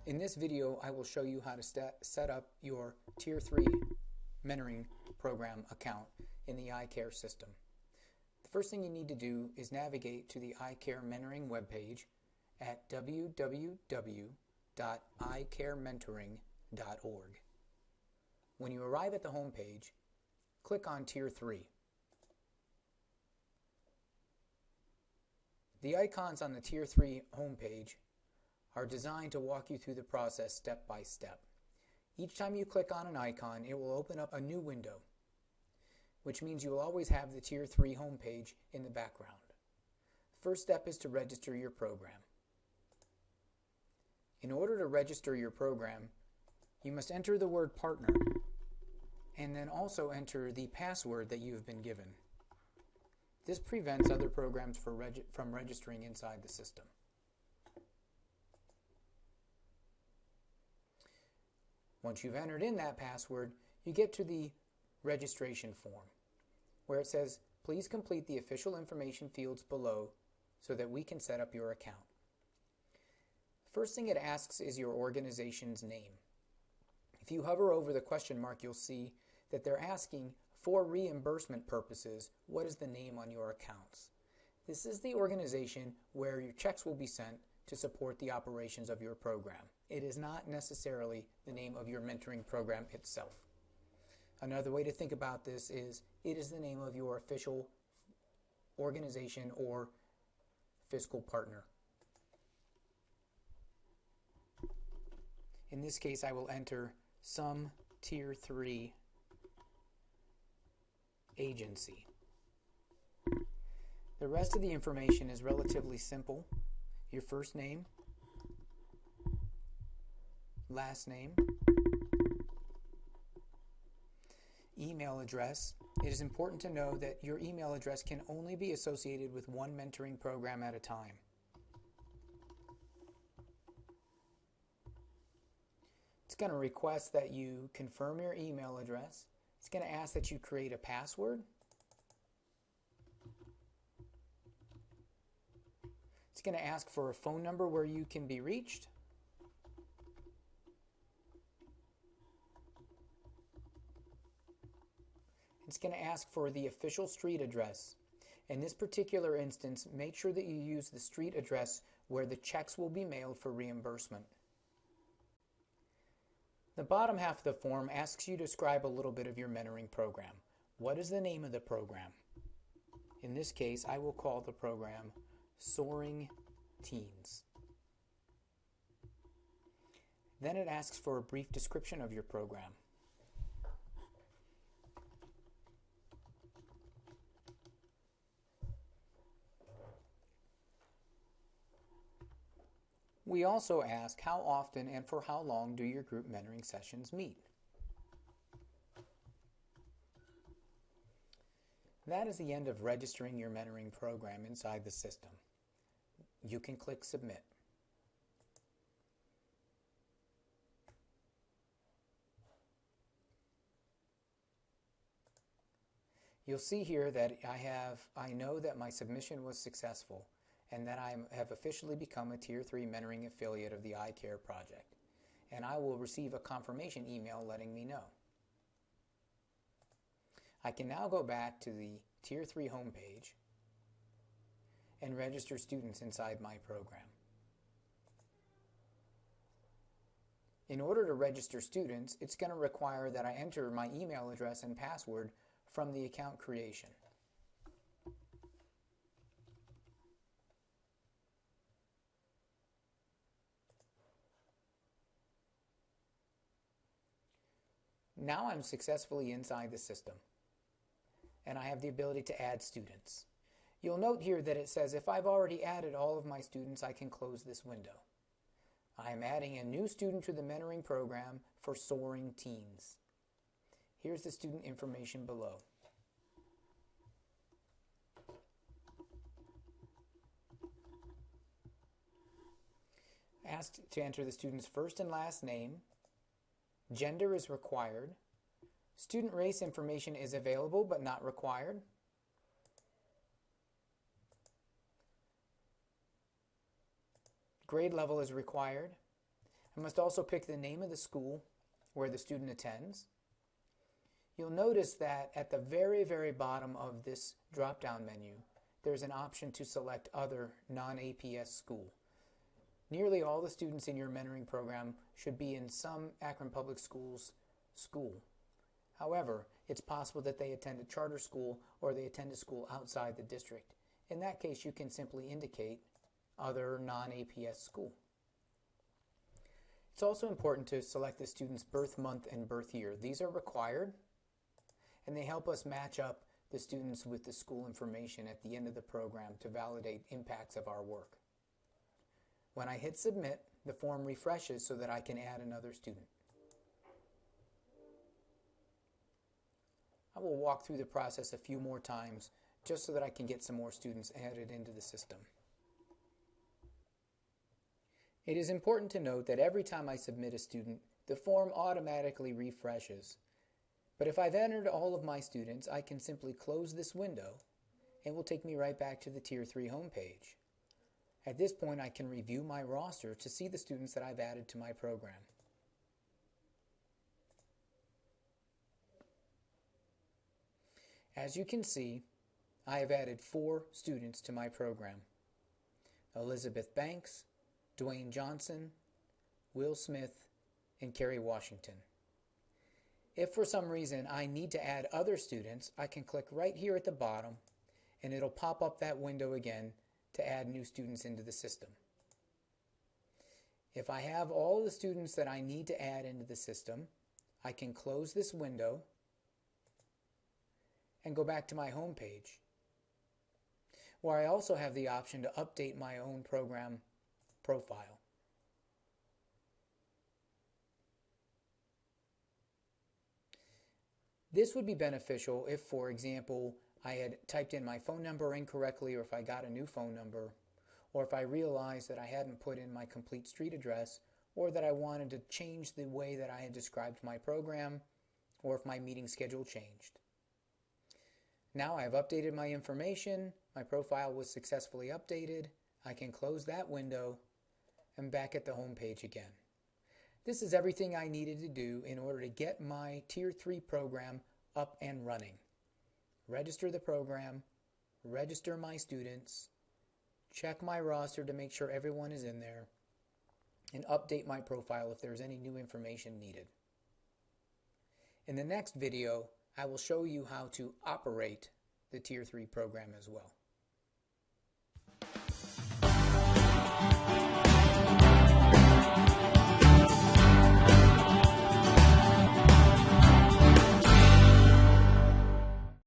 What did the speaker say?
In this video, I will show you how to set up your Tier 3 mentoring program account in the iCARE system. The first thing you need to do is navigate to the iCARE mentoring webpage at www.icarementoring.org. When you arrive at the home page, click on Tier 3. The icons on the Tier 3 homepage are designed to walk you through the process step by step. Each time you click on an icon, it will open up a new window, which means you will always have the Tier 3 homepage in the background. First step is to register your program. In order to register your program, you must enter the word partner and then also enter the password that you have been given. This prevents other programs from registering inside the system. Once you've entered in that password, you get to the registration form, where it says, please complete the official information fields below so that we can set up your account. First thing it asks is your organization's name. If you hover over the question mark, you'll see that they're asking, for reimbursement purposes, what is the name on your accounts? This is the organization where your checks will be sent to support the operations of your program. It is not necessarily the name of your mentoring program itself. Another way to think about this is it is the name of your official organization or fiscal partner. In this case, I will enter some Tier 3 agency. The rest of the information is relatively simple. Your first name, last name, email address. It is important to know that your email address can only be associated with one mentoring program at a time. It's going to request that you confirm your email address. It's going to ask that you create a password. It's going to ask for a phone number where you can be reached. It's going to ask for the official street address. In this particular instance, make sure that you use the street address where the checks will be mailed for reimbursement. The bottom half of the form asks you to describe a little bit of your mentoring program. What is the name of the program? In this case, I will call the program Soaring Teens. Then it asks for a brief description of your program. We also ask how often and for how long do your group mentoring sessions meet. That is the end of registering your mentoring program inside the system. You can click Submit. You'll see here that I know that my submission was successful and that I have officially become a Tier 3 mentoring affiliate of the iCARE project. And I will receive a confirmation email letting me know. I can now go back to the Tier 3 homepage and register students inside my program. In order to register students, it's going to require that I enter my email address and password from the account creation. Now I'm successfully inside the system, and I have the ability to add students. You'll note here that it says if I've already added all of my students, I can close this window. I am adding a new student to the mentoring program for Soaring Teens. Here's the student information below. Asked to enter the student's first and last name. Gender is required. Student race information is available but not required. Grade level is required. I must also pick the name of the school where the student attends. You'll notice that at the very, very bottom of this drop-down menu, there's an option to select Other Non-APS School. Nearly all the students in your mentoring program should be in some Akron Public Schools school. However, it's possible that they attend a charter school or they attend a school outside the district. In that case, you can simply indicate Other Non-APS School. It's also important to select the student's birth month and birth year. These are required, and they help us match up the students with the school information at the end of the program to validate impacts of our work. When I hit submit, the form refreshes so that I can add another student. I will walk through the process a few more times just so that I can get some more students added into the system. It is important to note that every time I submit a student, the form automatically refreshes. But if I've entered all of my students, I can simply close this window and it will take me right back to the Tier 3 homepage. At this point, I can review my roster to see the students that I've added to my program. As you can see, I have added 4 students to my program: Elizabeth Banks, Dwayne Johnson, Will Smith, and Kerry Washington. If for some reason I need to add other students, I can click right here at the bottom and it'll pop up that window again to add new students into the system. If I have all the students that I need to add into the system, I can close this window and go back to my home page, where I also have the option to update my own program profile. This would be beneficial if, for example, I had typed in my phone number incorrectly, or if I got a new phone number, or if I realized that I hadn't put in my complete street address, or that I wanted to change the way that I had described my program, or if my meeting schedule changed. Now I've updated my information, my profile was successfully updated, I can close that window and back at the home page again. This is everything I needed to do in order to get my Tier 3 program up and running. Register the program, register my students, check my roster to make sure everyone is in there, and update my profile if there's any new information needed. In the next video, I will show you how to operate the Tier 3 program as well.